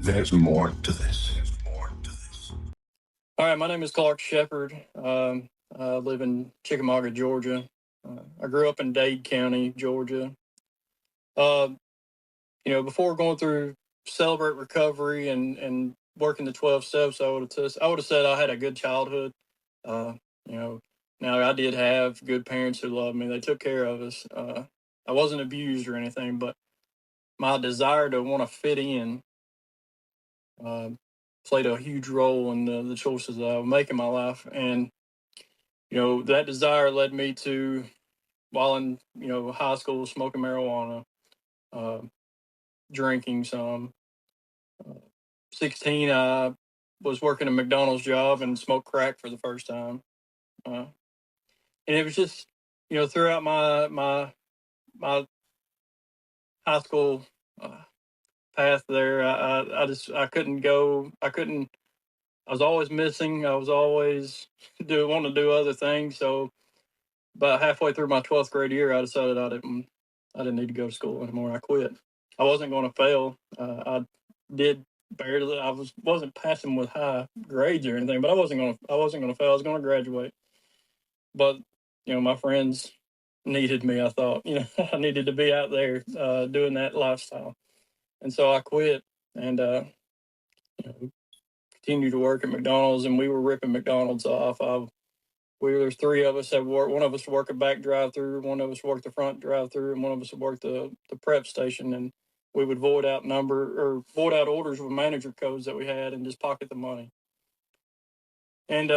There's more to this. All right, my name is Clark Sheperd. I live in Chickamauga, Georgia. I grew up in Dade County, Georgia. Uh, before going through Celebrate Recovery and working the 12 steps, I would have said I had a good childhood. Uh, you know, Now I did have good parents who loved me. They took care of us. I wasn't abused or anything, but my desire to want to fit in uh, played a huge role in the choices that I would make in my life. And that desire led me to, while in high school, smoking marijuana, uh, drinking some. Uh, 16, I was working a McDonald's job and smoked crack for the first time. Uh, and it was just, throughout my high school uh, path there, I couldn't go. I was always missing. I was always wanting to do other things. So about halfway through my 12th grade year, I decided I didn't need to go to school anymore. I quit. I wasn't going to fail. I did barely. Wasn't passing with high grades or anything, but I wasn't going to fail. I was going to graduate. But my friends needed me. I thought I needed to be out there doing that lifestyle, and so I quit and you know, continued to work at McDonald's. And we were ripping McDonald's off. There's three of us that work. One of us worked a back drive-through, one of us worked the front drive-through, and one of us worked the prep station. And we would void out orders with manager codes that we had, and just pocket the money. And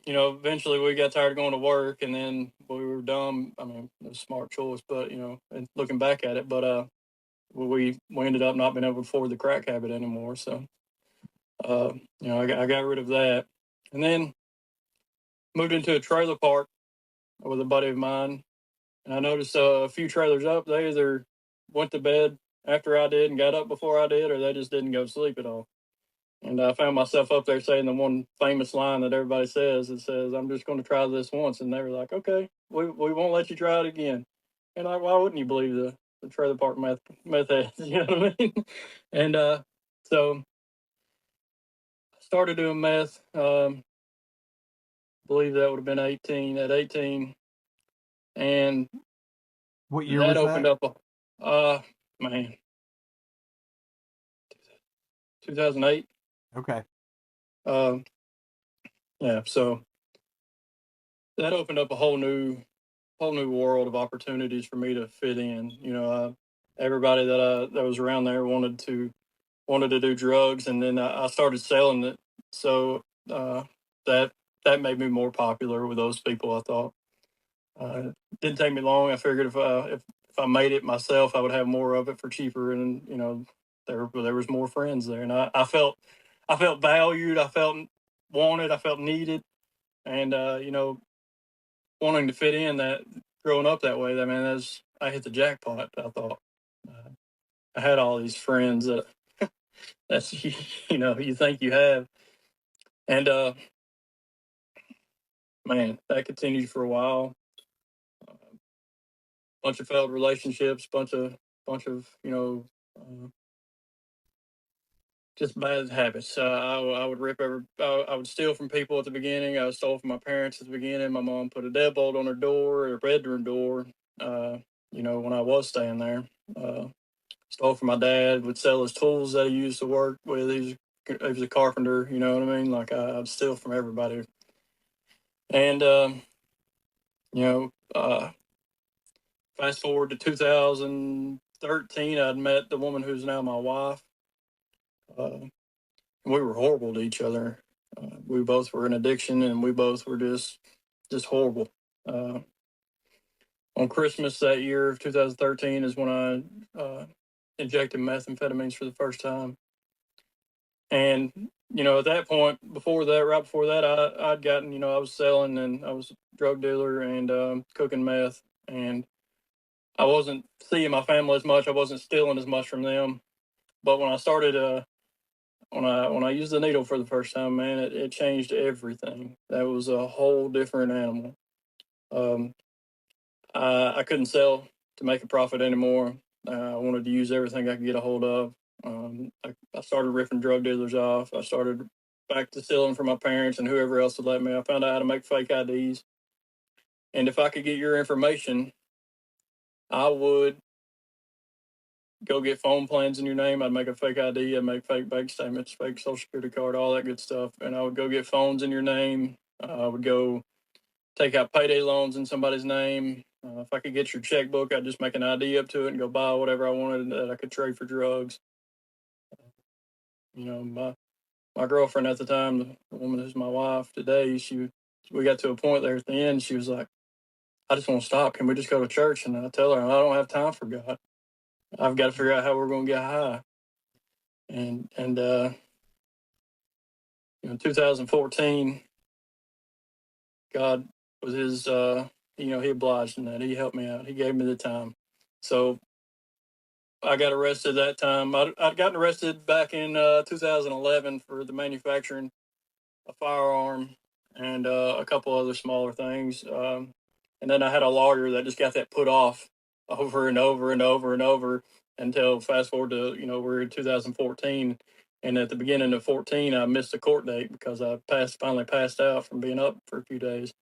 eventually we got tired of going to work, and then we were dumb. I mean, it was a smart choice, but and looking back at it, but we ended up not being able to afford the crack habit anymore. So I got rid of that, and then moved into a trailer park with a buddy of mine. And I noticed a few trailers up, they either went to bed after I did and got up before I did, or they just didn't go to sleep at all. And I found myself up there saying the one famous line that everybody says. It says, "I'm just going to try this once." And they were like, "Okay, we won't let you try it again." And like, why wouldn't you believe the trailer park meth heads? You know what I mean? And so I started doing meth. I believe that would have been 18 at 18. And What year that was opened that? up man, 2008. Okay. Um, yeah, so that opened up a whole new world of opportunities for me to fit in. Everybody that was around there wanted to do drugs, and then I started selling it. So that that made me more popular with those people. I thought it didn't take me long. I figured if I made it myself, I would have more of it for cheaper, and there was more friends there, and I felt valued. I felt wanted. I felt needed, and wanting to fit in. That growing up that way, I mean, I hit the jackpot. I thought I had all these friends that that's you think you have, and man, that continued for a while. Bunch of failed relationships, bunch of just bad habits. I would I would steal from people at the beginning. I stole from my parents at the beginning. My mom put a deadbolt on her door, her bedroom door. Uh, when I was staying there, uh, stole from my dad. Would sell his tools that he used to work with. He was a carpenter. You know what I mean? Like I'd steal from everybody. And you know, uh, fast forward to 2013, I'd met the woman who's now my wife. We were horrible to each other. We both were in addiction, and we both were just horrible. Uh, on Christmas that year of 2013 is when I injected methamphetamines for the first time. And at that point, right before that, I'd gotten, I was selling, and I was a drug dealer and cooking meth, and I wasn't seeing my family as much. I wasn't stealing as much from them. But when I started when I used the needle for the first time, man, it changed everything. That was a whole different animal. Um, I couldn't sell to make a profit anymore. I wanted to use everything I could get a hold of. I started ripping drug dealers off. I started back to stealing from my parents and whoever else would let me. I found out how to make fake IDs. And if I could get your information, I would go get phone plans in your name. I'd make a fake ID. I'd make fake bank statements, fake social security card, all that good stuff. And I would go get phones in your name. I would go take out payday loans in somebody's name. If I could get your checkbook, I'd just make an ID up to it and go buy whatever I wanted that I could trade for drugs. You know, my girlfriend at the time, the woman who's my wife today, we got to a point there at the end. She was like, "I just want to stop. Can we just go to church?" And I tell her, "I don't have time for God. I've got to figure out how we're going to get high." And 2014, God was his. He obliged in that. He helped me out. He gave me the time. So I got arrested that time. I'd gotten arrested back in 2011 for the manufacturing a firearm and a couple other smaller things. And then I had a lawyer that just got that put off over and over and over and over until fast forward to, we're in 2014. And at the beginning of 14, I missed a court date because I finally passed out from being up for a few days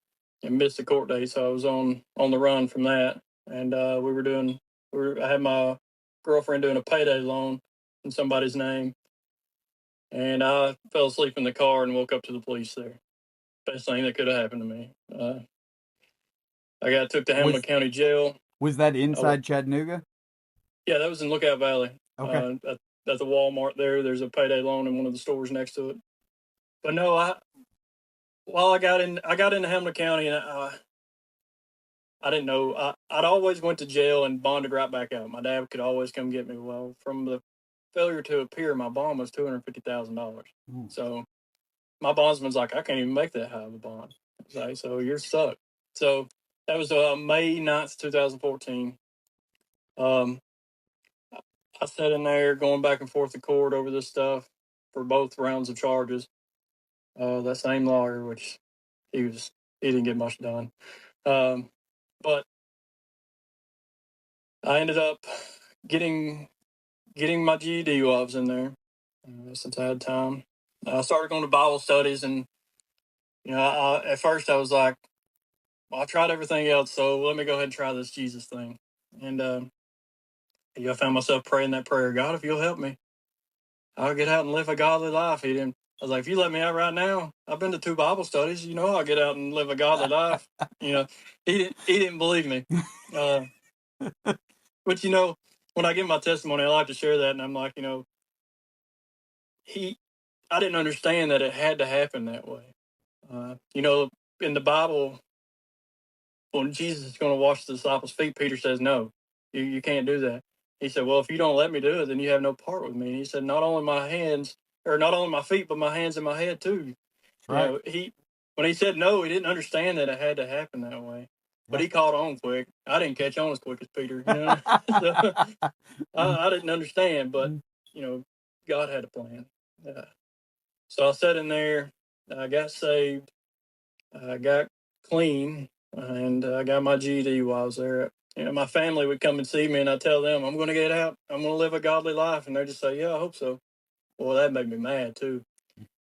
and missed the court date. So I was on the run from that. And I had my girlfriend doing a payday loan in somebody's name. And I fell asleep in the car and woke up to the police there. Best thing that could have happened to me. I got took to Hamilton County Jail. Was that inside Chattanooga? Yeah, that was in Lookout Valley. Okay. At the Walmart there's a payday loan in one of the stores next to it. But no, I got into Hamilton County and I didn't know. I'd always went to jail and bonded right back out. My dad could always come get me. Well, from the failure to appear, my bond was $250,000. So my bondsman's like, I can't even make that high of a bond. Like, so you're stuck. So that was May 9th, 2014. I sat in there going back and forth to court over this stuff for both rounds of charges. That same lawyer, which he didn't get much done. But I ended up getting my GED while I was in there, since I had time. I started going to Bible studies, and at first I was like, well, I tried everything else, so let me go ahead and try this Jesus thing. And I found myself praying that prayer, God, if you'll help me, I'll get out and live a godly life. He didn't. I was like, if you let me out right now, I've been to 2 Bible studies. I'll get out and live a godly life. He didn't believe me. But when I give my testimony, I like to share that, and I'm like, I didn't understand that it had to happen that way. In the Bible, when Jesus is going to wash the disciples' feet, Peter says, no, you can't do that. He said, well, if you don't let me do it, then you have no part with me. And he said, not only my feet, but my hands and my head too. Right. When he said no, he didn't understand that it had to happen that way. But he caught on quick. I didn't catch on as quick as Peter. So, I didn't understand, but God had a plan. So I sat in there. I got saved. I got clean, and I got my GED while I was there. My family would come and see me, and I tell them, I'm going to get out. I'm going to live a godly life. And they just say, yeah, I hope so. Well, that made me mad, too.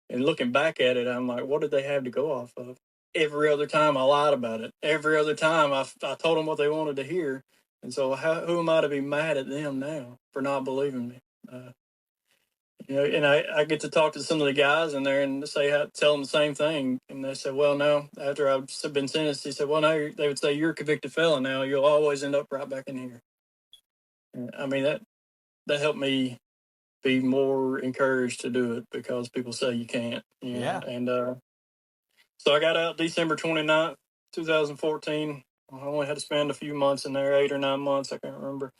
And looking back at it, I'm like, what did they have to go off of? Every other time I lied about it. Every other time I told them what they wanted to hear. And so who am I to be mad at them now for not believing me? And I get to talk to some of the guys in there and tell them the same thing. And they said, well, no, after I've been sentenced, he said, well, no, they would say, you're a convicted felon now. You'll always end up right back in here. And, I mean, that helped me be more encouraged to do it because people say you can't. Yeah. And so I got out December 29th, 2014. I only had to spend a few months in there, 8 or 9 months. I can't remember.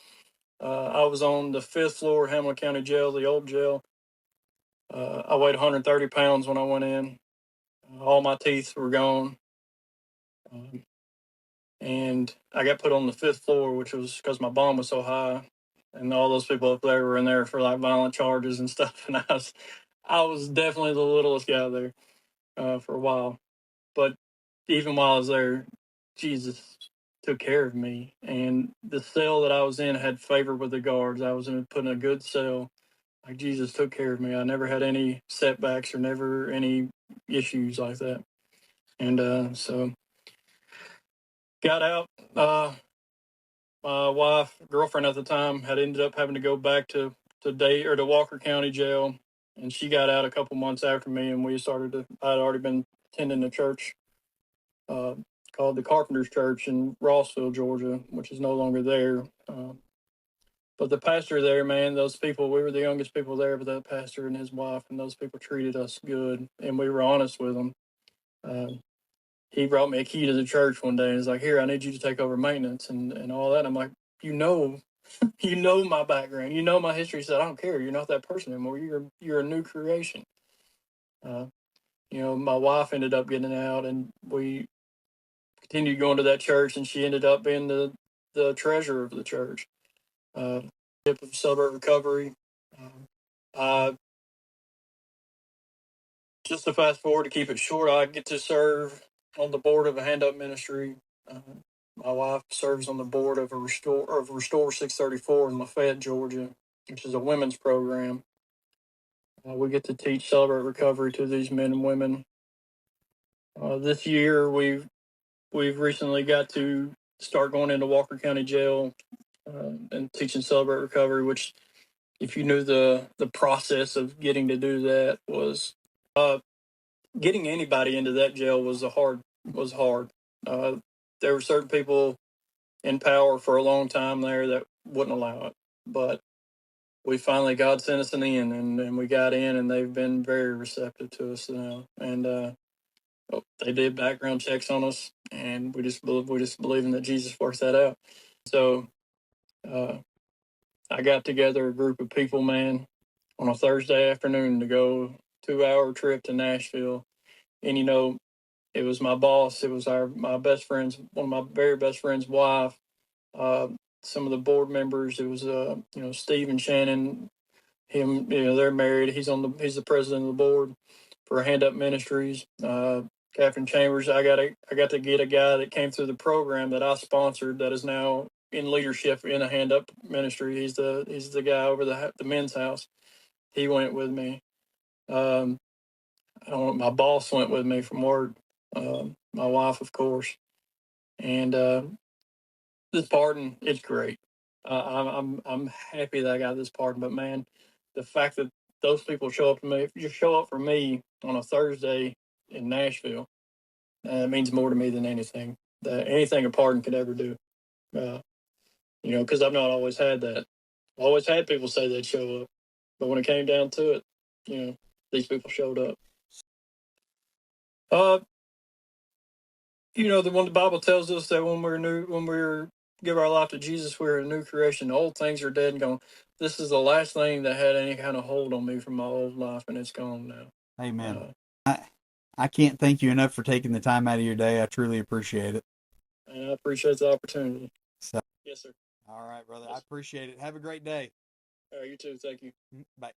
I was on the 5th floor of Hamilton County Jail, the old jail. I weighed 130 pounds when I went in. All my teeth were gone. And I got put on the 5th floor, which was because my bond was so high. And all those people up there were in there for like violent charges and stuff. And I was definitely the littlest guy there for a while. But even while I was there, Jesus took care of me. And the cell that I was in had favor with the guards. I was put in a good cell. like Jesus took care of me. I never had any setbacks or never any issues like that. And so got out. My wife, girlfriend at the time, had ended up having to go back to Walker County Jail, and she got out a couple months after me. And I'd already been attending a church uh, called the Carpenters Church in Rossville, Georgia, which is no longer there. But the pastor there, man, those people, we were the youngest people there, but that pastor and his wife and those people treated us good, and we were honest with them. Uh, he brought me a key to the church one day and was like, "Here, I need you to take over maintenance and all that." I'm like, you know, you know my background, you know my history. He said, "I don't care. You're not that person anymore. You're a new creation." Uh, my wife ended up getting out, and we continued going to that church, and she ended up being the treasurer of the church. Uh, of Celebrate Recovery. I Just to fast forward to keep it short, I get to serve on the board of a hand up ministry. Uh, my wife serves on the board of Restore 634 in Lafayette, Georgia, which is a women's program. We get to teach Celebrate Recovery to these men and women. This year, we've recently got to start going into Walker County Jail and teaching Celebrate Recovery, which, if you knew the process of getting to do that, was getting anybody into that jail was hard. Uh, there were certain people in power for a long time there that wouldn't allow it, but we finally God sent us an in, and we got in, and they've been very receptive to us now. And they did background checks on us, and we just believing that Jesus works that out. So uh, I got together a group of people, man, on a Thursday afternoon to go 2-hour trip to Nashville, and it was my boss. It was my best friend's, one of my very best friend's wife. Uh, some of the board members. It was Steve and Shannon. Him, they're married. He's the president of the board for Hand Up Ministries. Captain Chambers. I got to get a guy that came through the program that I sponsored that is now in leadership in a Hand Up ministry. He's the guy over the men's house. He went with me. My boss went with me from work. My wife, of course, and this pardon, it's great. I'm happy that I got this pardon, but man, the fact that those people show up to me, if you show up for me on a Thursday in Nashville, it means more to me than anything anything a pardon could ever do. Because I've not always had that. I always had people say they'd show up, but when it came down to it, these people showed up. When the Bible tells us that when we're give our life to Jesus, we're a new creation. Old things are dead and gone. This is the last thing that had any kind of hold on me from my old life, and it's gone now. Amen. I can't thank you enough for taking the time out of your day. I truly appreciate it. And I appreciate the opportunity. So, yes, sir. All right, brother. Yes. I appreciate it. Have a great day. You too. Thank you. Bye.